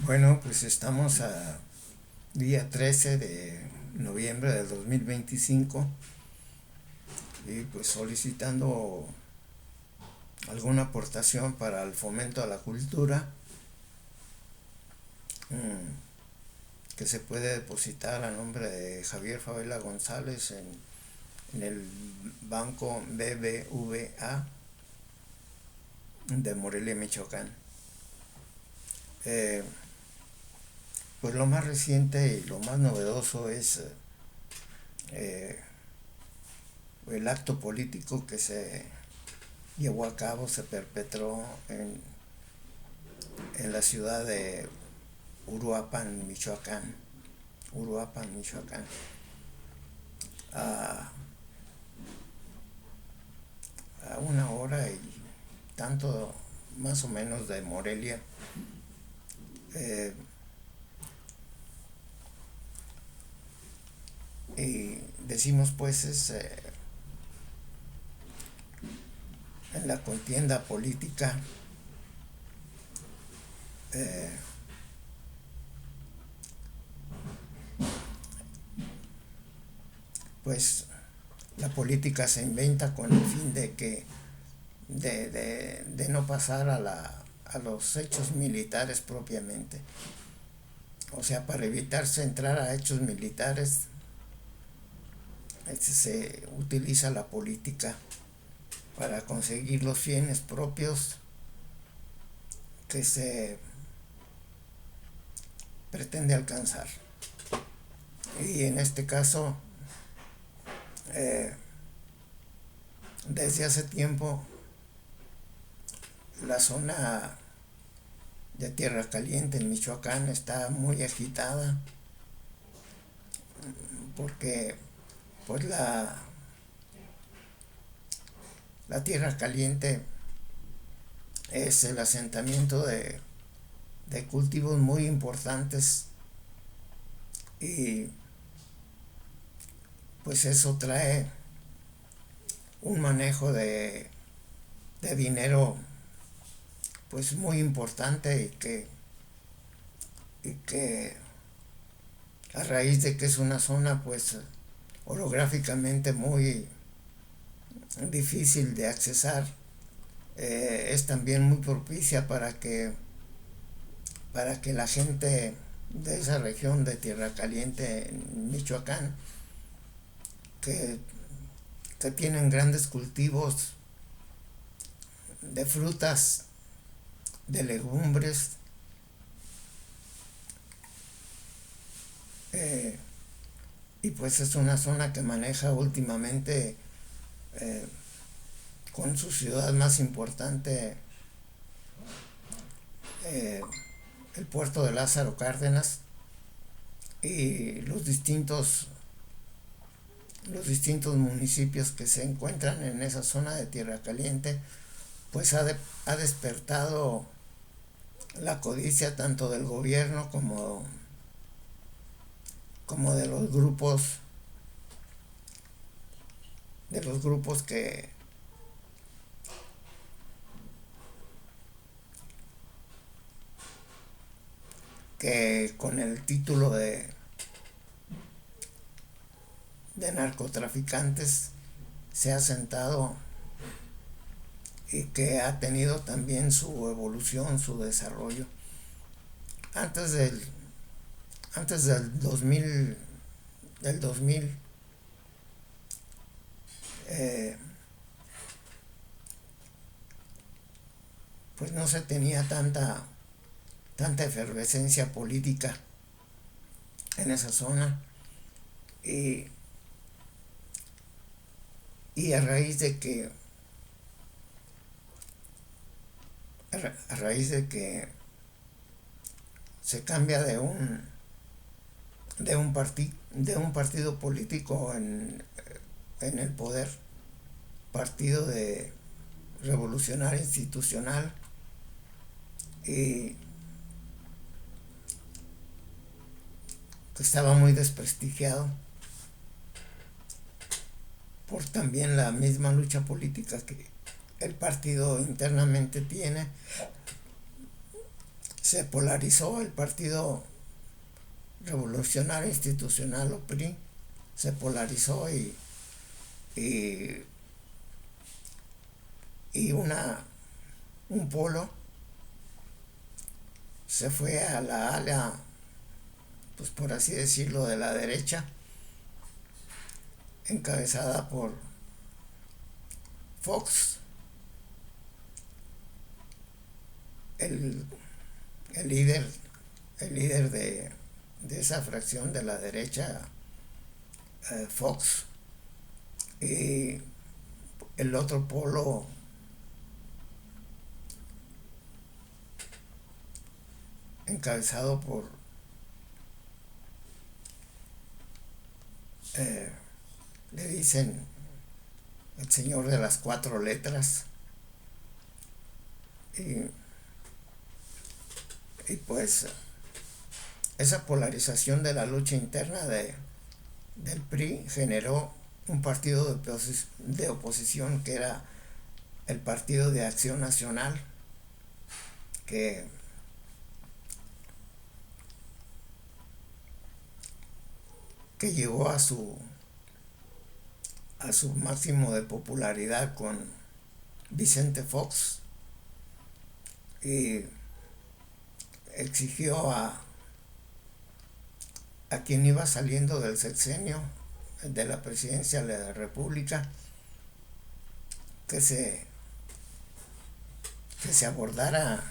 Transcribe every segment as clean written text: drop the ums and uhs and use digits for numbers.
Bueno, pues estamos a día 13 de noviembre del 2025 y pues solicitando alguna aportación para el fomento a la cultura que se puede depositar a nombre de Javier Favela González en el banco BBVA de Morelia, Michoacán. Eh, pues lo más reciente y lo más novedoso es el acto político que se llevó a cabo, se perpetró en la ciudad de Uruapan, Michoacán. Uruapan, Michoacán. A, a una hora y tanto más o menos de Morelia. Eh, y decimos pues es en la contienda política eh, pues la política se inventa con el fin de que de no pasar a los hechos militares propiamente. O sea, para evitarse entrar a hechos militares se utiliza la política para conseguir los fines propios que se pretende alcanzar. Y en este caso, desde hace tiempo, la zona de Tierra Caliente en Michoacán está muy agitada porque pues la Tierra Caliente es el asentamiento de cultivos muy importantes y pues eso trae un manejo de dinero pues muy importante y que a raíz de que es una zona pues orográficamente muy difícil de accesar, es también muy propicia para que la gente de esa región de Tierra Caliente en Michoacán que, que tienen grandes cultivos de frutas, de legumbres, eh, y pues es una zona que maneja últimamente eh, con su ciudad más importante, eh, el puerto de Lázaro Cárdenas y los distintos municipios que se encuentran en esa zona de Tierra Caliente, pues ha despertado la codicia tanto del gobierno como de los grupos que con el título de narcotraficantes se ha sentado y que ha tenido también su evolución, su desarrollo. Antes del, antes del 2000 eh, pues no se tenía tanta efervescencia política en esa zona y, y a raíz de que se cambia de un partido político en el poder, partido de revolucionario institucional, y que estaba muy desprestigiado por también la misma lucha política que el partido internamente tiene, se polarizó el Partido Revolucionario Institucional o PRI, se polarizó y, y un polo se fue a la ala, pues por así decirlo, de la derecha, encabezada por Fox, el, el líder, el líder de esa fracción de la derecha, Fox, y el otro polo encabezado por le dicen el señor de las cuatro letras, y, y pues esa polarización de la lucha interna del PRI generó un partido de oposición que era el Partido de Acción Nacional, que llegó a su máximo de popularidad con Vicente Fox y exigió a quien iba saliendo del sexenio de la presidencia de la República que se abordara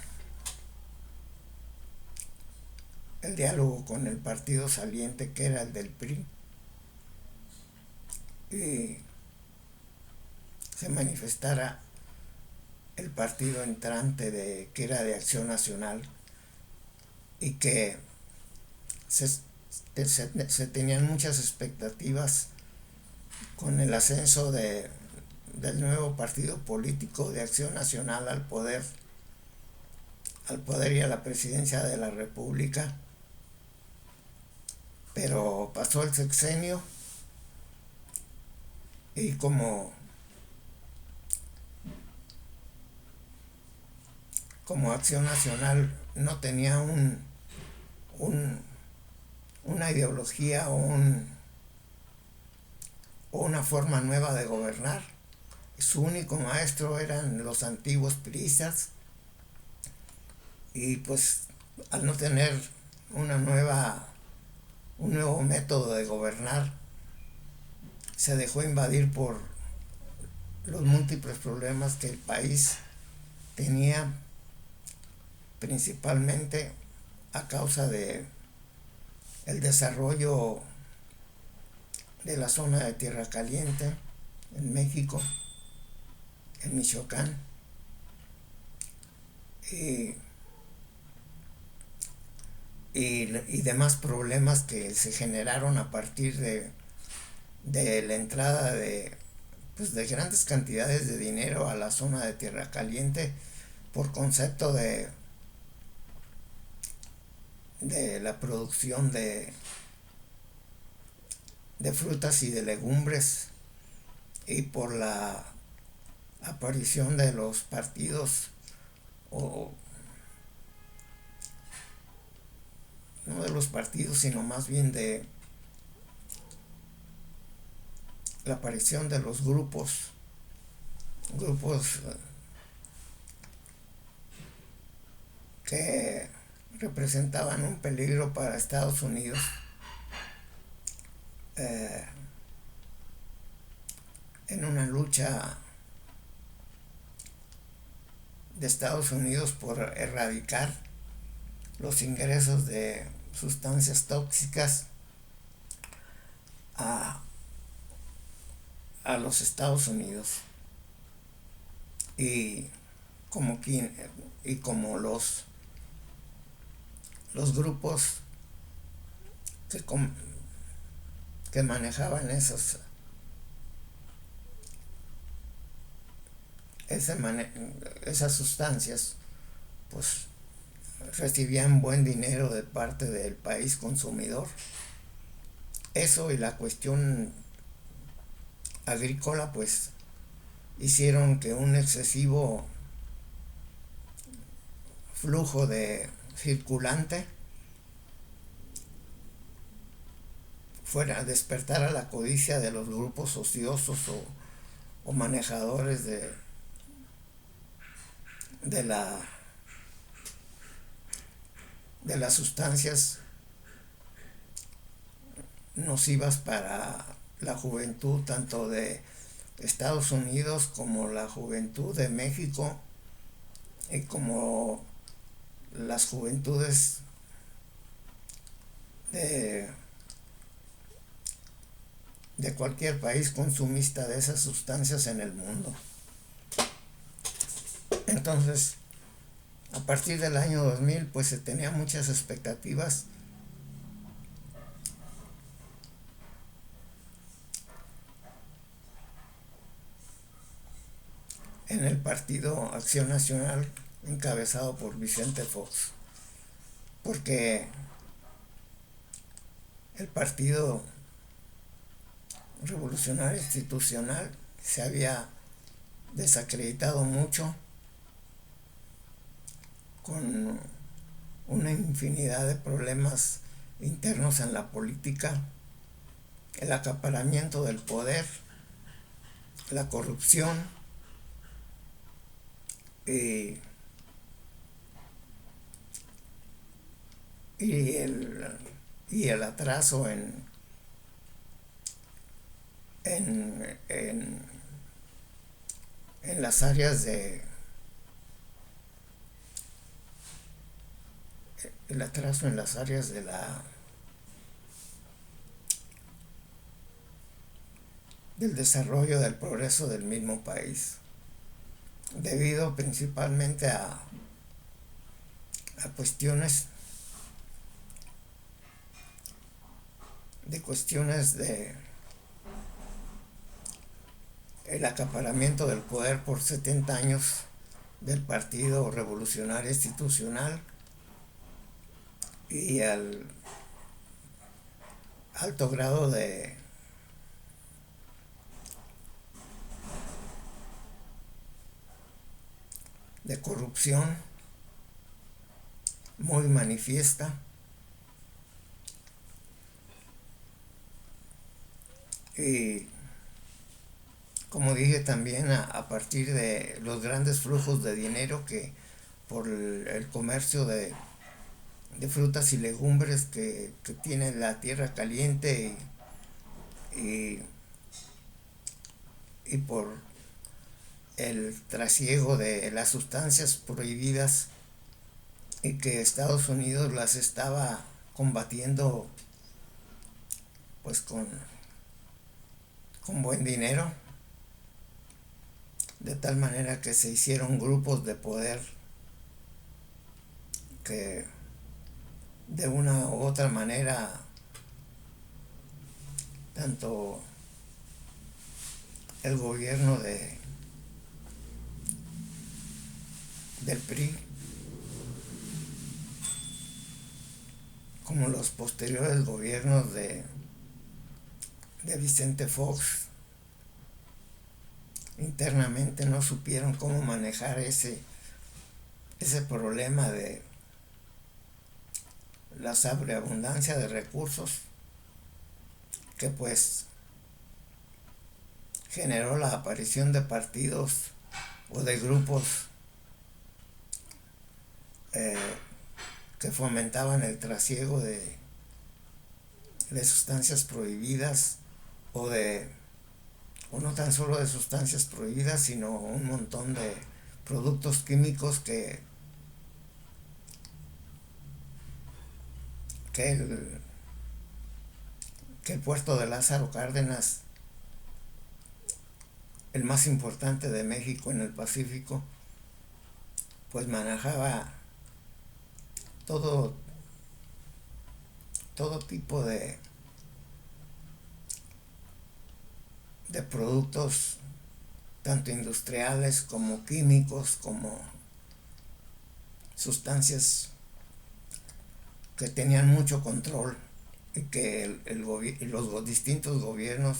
el diálogo con el partido saliente, que era el del PRI, y se manifestara el partido entrante que era de Acción Nacional, y que se tenían muchas expectativas con el ascenso del nuevo partido político de Acción Nacional al poder y a la presidencia de la República. Pero pasó el sexenio y como Acción Nacional no tenía una ideología o una forma nueva de gobernar, su único maestro eran los antiguos priistas, y pues al no tener un nuevo método de gobernar, se dejó invadir por los múltiples problemas que el país tenía, principalmente a causa de el desarrollo de la zona de Tierra Caliente en México, en Michoacán, y demás problemas que se generaron a partir de la entrada de grandes cantidades de dinero a la zona de Tierra Caliente por concepto de la producción de frutas y de legumbres, y por la aparición de los partidos, o no de los partidos, sino más bien de la aparición de los grupos que representaban un peligro para Estados Unidos, en una lucha de Estados Unidos por erradicar los ingresos de sustancias tóxicas a los Estados Unidos, y como los grupos que manejaban esas sustancias, pues recibían buen dinero de parte del país consumidor. Eso y la cuestión agrícola pues hicieron que un excesivo flujo de circulante fuera a despertar a la codicia de los grupos ociosos o manejadores de la de las sustancias nocivas para la juventud tanto de Estados Unidos como la juventud de México y como las juventudes de cualquier país consumista de esas sustancias en el mundo. Entonces, a partir del año 2000, pues se tenía muchas expectativas en el Partido Acción Nacional encabezado por Vicente Fox, porque el Partido Revolucionario Institucional se había desacreditado mucho con una infinidad de problemas internos en la política, el acaparamiento del poder, la corrupción y el atraso en las áreas de el atraso en las áreas del desarrollo del progreso del mismo país, debido principalmente a cuestiones de el acaparamiento del poder por 70 años del Partido Revolucionario Institucional y al alto grado de corrupción muy manifiesta y, como dije, también a partir de los grandes flujos de dinero que por el comercio de frutas y legumbres que tiene la tierra caliente y por el trasiego de las sustancias prohibidas y que Estados Unidos las estaba combatiendo pues con buen dinero, de tal manera que se hicieron grupos de poder que de una u otra manera tanto el gobierno del PRI como los posteriores gobiernos de Vicente Fox internamente no supieron cómo manejar ese problema de la sobreabundancia de recursos que pues generó la aparición de partidos o de grupos que fomentaban el trasiego de sustancias prohibidas o no tan solo de sustancias prohibidas, sino un montón de productos químicos que el puerto de Lázaro Cárdenas, el más importante de México en el Pacífico, pues manejaba todo tipo de productos, tanto industriales como químicos, como sustancias que tenían mucho control y que los distintos gobiernos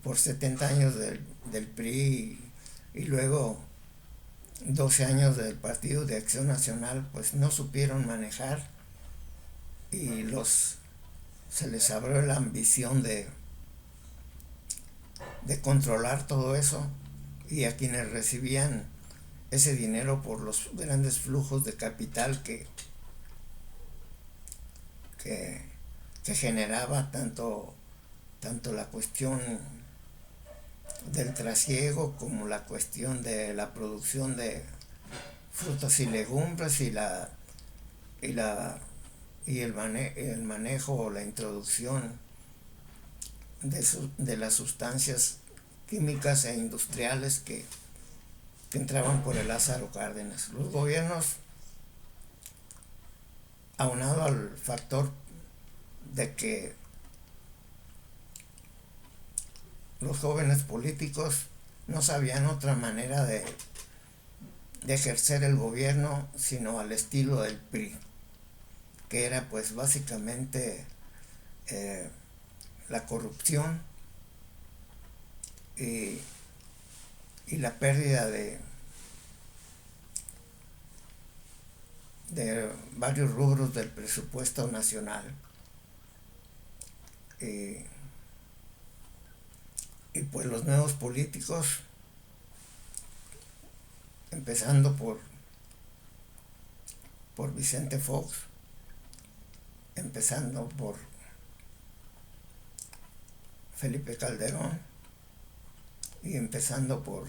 por 70 años del PRI y luego 12 años del Partido de Acción Nacional pues no supieron manejar y se les abrió la ambición de controlar todo eso, y a quienes recibían ese dinero por los grandes flujos de capital que, que generaba tanto la cuestión del trasiego como la cuestión de la producción de frutas y legumbres y el manejo o la introducción de las sustancias químicas e industriales que entraban por el Lázaro Cárdenas. Los gobiernos, aunado al factor de que los jóvenes políticos no sabían otra manera de ejercer el gobierno sino al estilo del PRI, que era pues básicamente la corrupción y la pérdida de varios rubros del presupuesto nacional. Y pues los nuevos políticos, empezando por Vicente Fox, empezando por Felipe Calderón y empezando por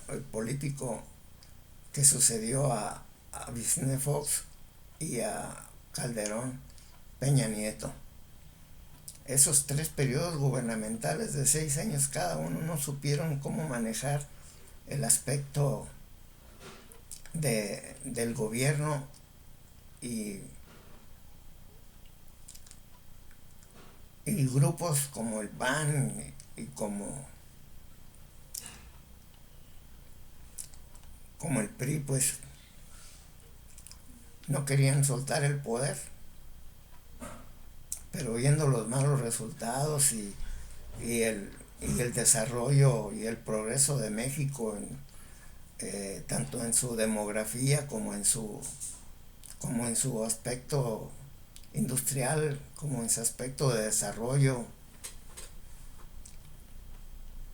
el político que sucedió a Vicente Fox y a Calderón, Peña Nieto. Esos 3 periodos gubernamentales de 6 años cada uno no supieron cómo manejar el aspecto del gobierno y grupos como el PAN y como el PRI pues no querían soltar el poder, pero viendo los malos resultados y el desarrollo y el progreso de México tanto en su demografía como en su aspecto industrial, como en su aspecto de desarrollo,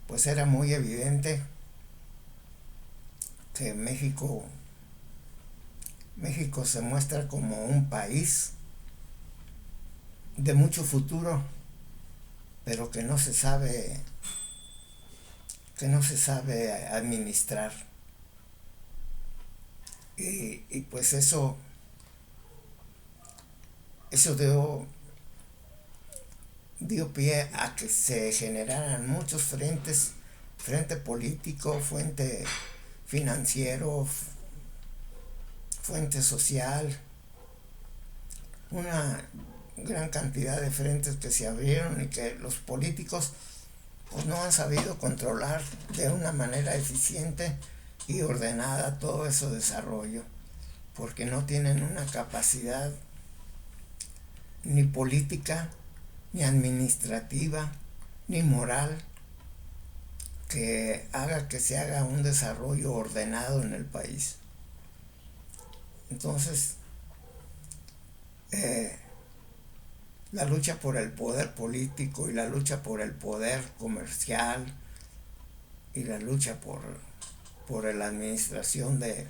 pues era muy evidente que México se muestra como un país de mucho futuro, pero que no se sabe administrar. Y pues eso dio pie a que se generaran muchos frentes: frente político, frente financiero, fuente social, una gran cantidad de frentes que se abrieron y que los políticos pues no han sabido controlar de una manera eficiente y ordenada todo ese desarrollo, porque no tienen una capacidad ni política, ni administrativa, ni moral que haga que se haga un desarrollo ordenado en el país. Entonces, la lucha por el poder político y la lucha por el poder comercial y la lucha por la administración de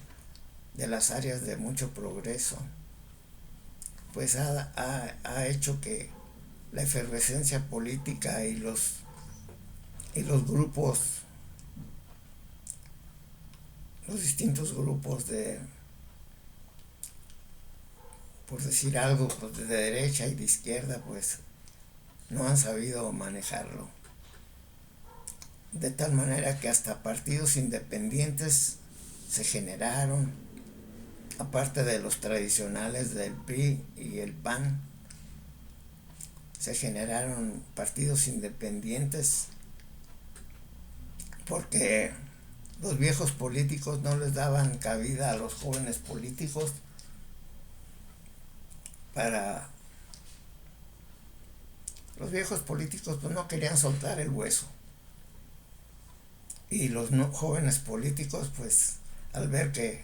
las áreas de mucho progreso, pues ha hecho que la efervescencia política y los grupos, los distintos grupos por decir algo, pues de derecha y de izquierda, pues no han sabido manejarlo. De tal manera que hasta partidos independientes se generaron, aparte de los tradicionales del PRI y el PAN, se generaron partidos independientes porque los viejos políticos no les daban cabida a los jóvenes políticos para los viejos políticos, pues no querían soltar el hueso. Y los jóvenes políticos, pues al ver que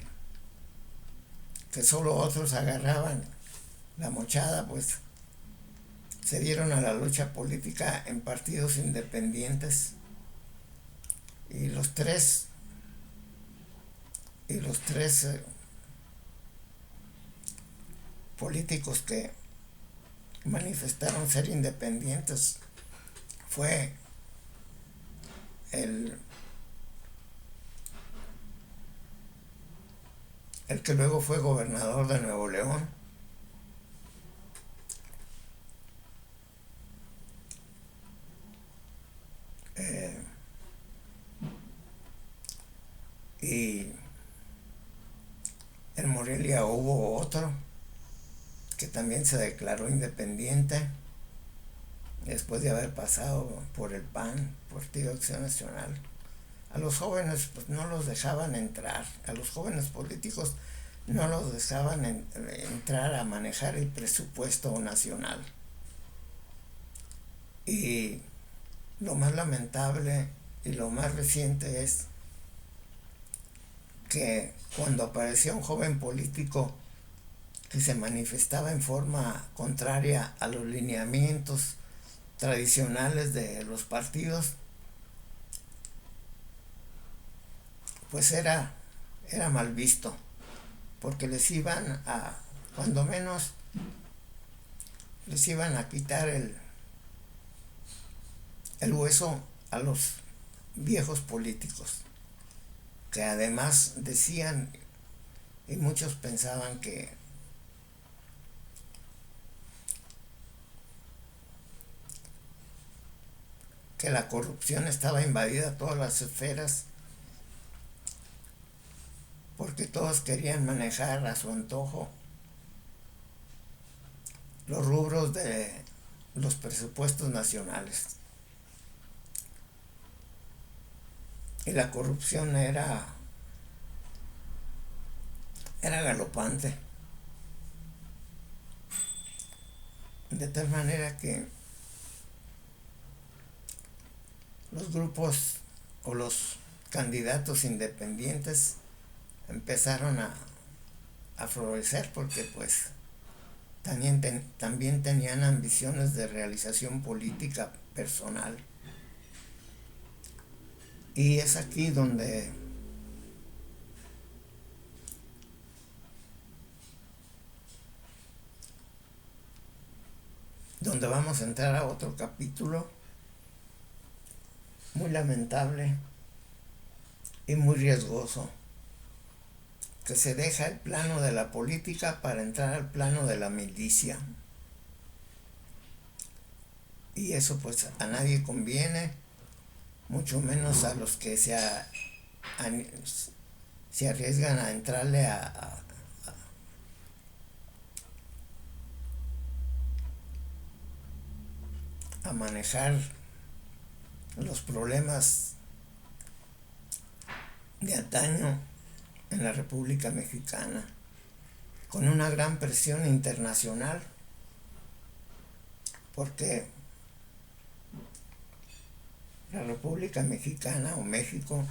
solo otros agarraban la mochada, pues se dieron a la lucha política en partidos independientes. Y los tres políticos que manifestaron ser independientes fue el que luego fue gobernador de Nuevo León, y en Morelia hubo otro que también se declaró independiente después de haber pasado por el PAN, Partido de Acción Nacional. A los jóvenes pues no los dejaban entrar, a los jóvenes políticos no los dejaban entrar a manejar el presupuesto nacional. Y lo más lamentable y lo más reciente es que cuando aparecía un joven político que se manifestaba en forma contraria a los lineamientos tradicionales de los partidos, pues era mal visto, porque cuando menos, les iban a quitar el hueso a los viejos políticos, que además decían, y muchos pensaban que la corrupción estaba invadida todas las esferas, porque todos querían manejar a su antojo los rubros de los presupuestos nacionales. Y la corrupción era galopante. De tal manera que los grupos o los candidatos independientes empezaron a florecer, porque pues también tenían ambiciones de realización política personal. Y es aquí donde vamos a entrar a otro capítulo muy lamentable y muy riesgoso, que se deja el plano de la política para entrar al plano de la milicia. Y eso pues a nadie conviene, mucho menos a los que se arriesgan a entrarle a manejar los problemas de antaño en la República Mexicana, con una gran presión internacional, porque la República Mexicana o México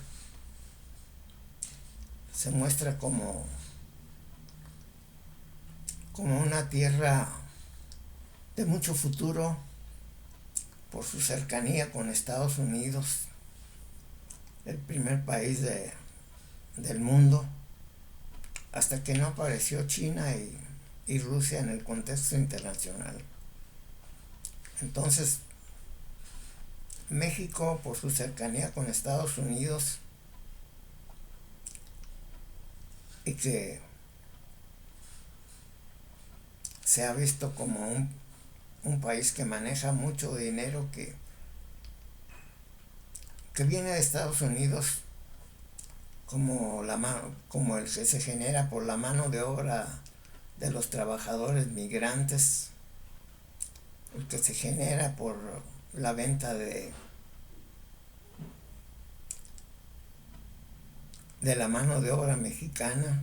se muestra como una tierra de mucho futuro por su cercanía con Estados Unidos, el primer país del mundo, hasta que no apareció China y Rusia en el contexto internacional. Entonces, México, por su cercanía con Estados Unidos, y que se ha visto como un país que maneja mucho dinero que viene de Estados Unidos, como el que se genera por la mano de obra de los trabajadores migrantes, el que se genera por la venta de la mano de obra mexicana,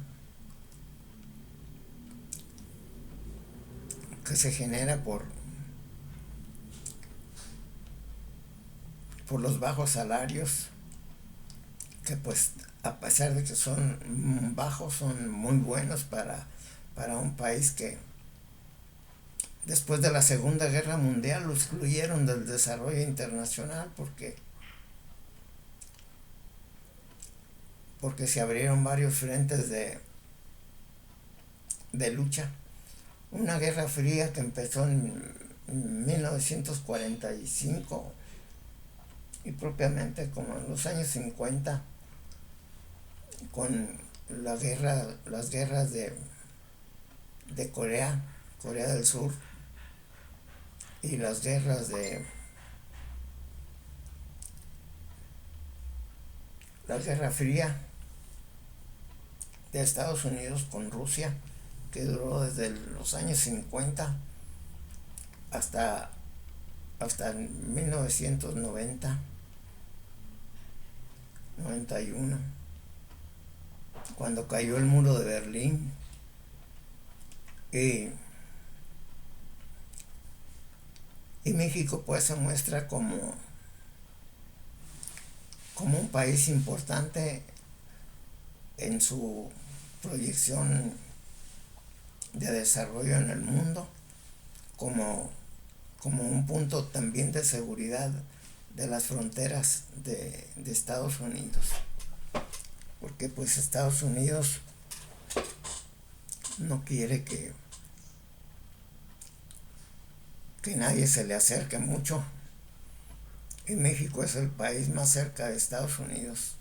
que se genera por los bajos salarios, que pues a pesar de que son bajos, son muy buenos para un país que después de la Segunda Guerra Mundial lo excluyeron del desarrollo internacional porque se abrieron varios frentes de lucha. Una guerra fría que empezó en 1945 y propiamente como en los años 50 con las guerras de Corea del Sur, y las guerras la Guerra Fría de Estados Unidos con Rusia, que duró desde los años 50 hasta 1990, 91, cuando cayó el muro de Berlín. Y México pues se muestra como un país importante en su proyección de desarrollo en el mundo, como un punto también de seguridad de las fronteras de Estados Unidos, porque pues Estados Unidos no quiere que nadie se le acerque mucho, y México es el país más cerca de Estados Unidos,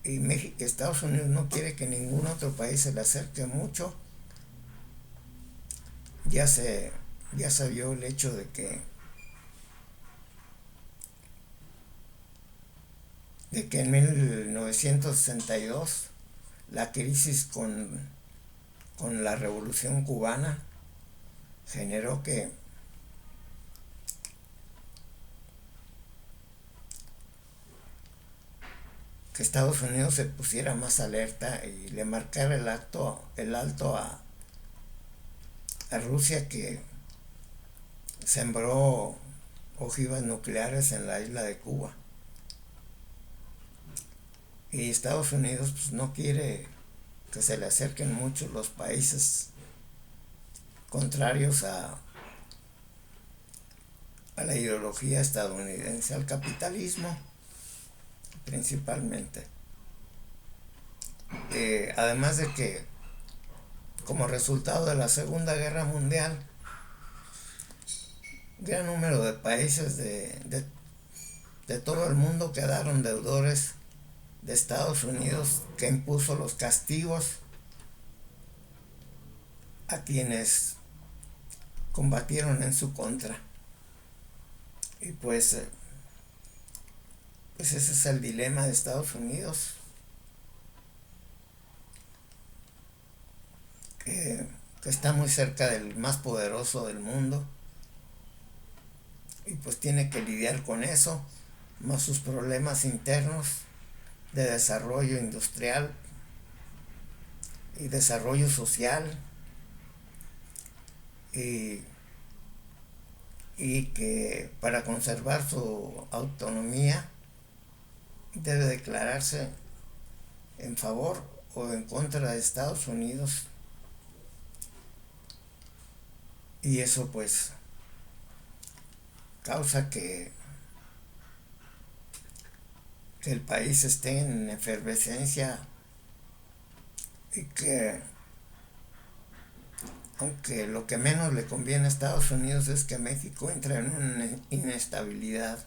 y Estados Unidos no quiere que ningún otro país se le acerque mucho. Ya se vio el hecho de que en 1962 la crisis con la Revolución Cubana generó que Estados Unidos se pusiera más alerta y le marcara el alto a Rusia, que sembró ojivas nucleares en la isla de Cuba. Y Estados Unidos pues no quiere que se le acerquen mucho los países contrarios a la ideología estadounidense, al capitalismo principalmente. Además de que como resultado de la Segunda Guerra Mundial, gran número de países de todo el mundo quedaron deudores de Estados Unidos, que impuso los castigos a quienes combatieron en su contra. Y pues ese es el dilema de Estados Unidos, que está muy cerca del más poderoso del mundo, y pues tiene que lidiar con eso, más sus problemas internos de desarrollo industrial y desarrollo social, y que para conservar su autonomía debe declararse en favor o en contra de Estados Unidos, y eso pues causa que el país esté en efervescencia, y que aunque lo que menos le conviene a Estados Unidos es que México entre en una inestabilidad,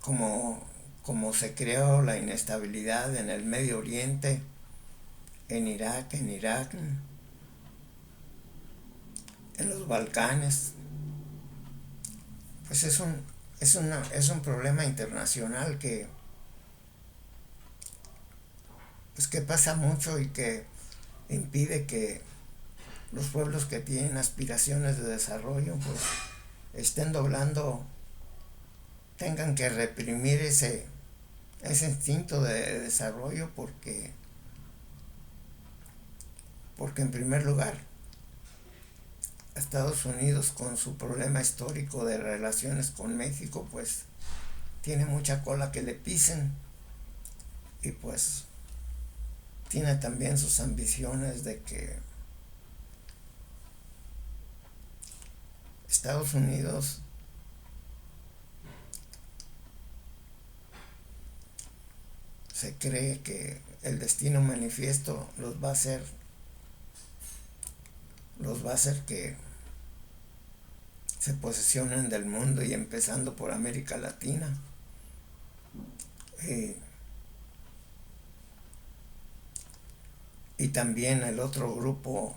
como se creó la inestabilidad en el Medio Oriente, en Irak, en los Balcanes. Pues es un problema internacional que pasa mucho, y que impide que los pueblos que tienen aspiraciones de desarrollo pues estén doblando, tengan que reprimir ese instinto de desarrollo, porque porque en primer lugar, Estados Unidos, con su problema histórico de relaciones con México, pues tiene mucha cola que le pisen, y pues tiene también sus ambiciones de que Estados Unidos se cree que el destino manifiesto los va a hacer que se posesionen del mundo, y empezando por América Latina. Y también el otro grupo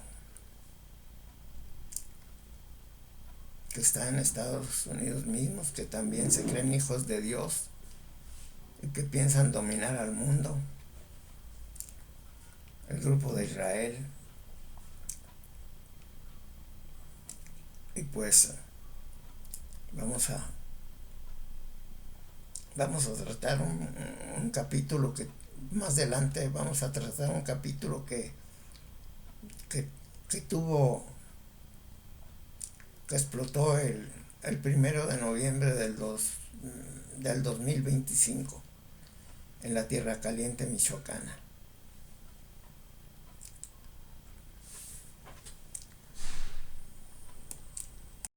que está en Estados Unidos mismos, que también se creen hijos de Dios y que piensan dominar al mundo. El grupo de Israel. Y pues vamos a tratar un capítulo que más adelante vamos a tratar un capítulo que tuvo, que explotó el 1 de noviembre del 2025 en la Tierra Caliente michoacana.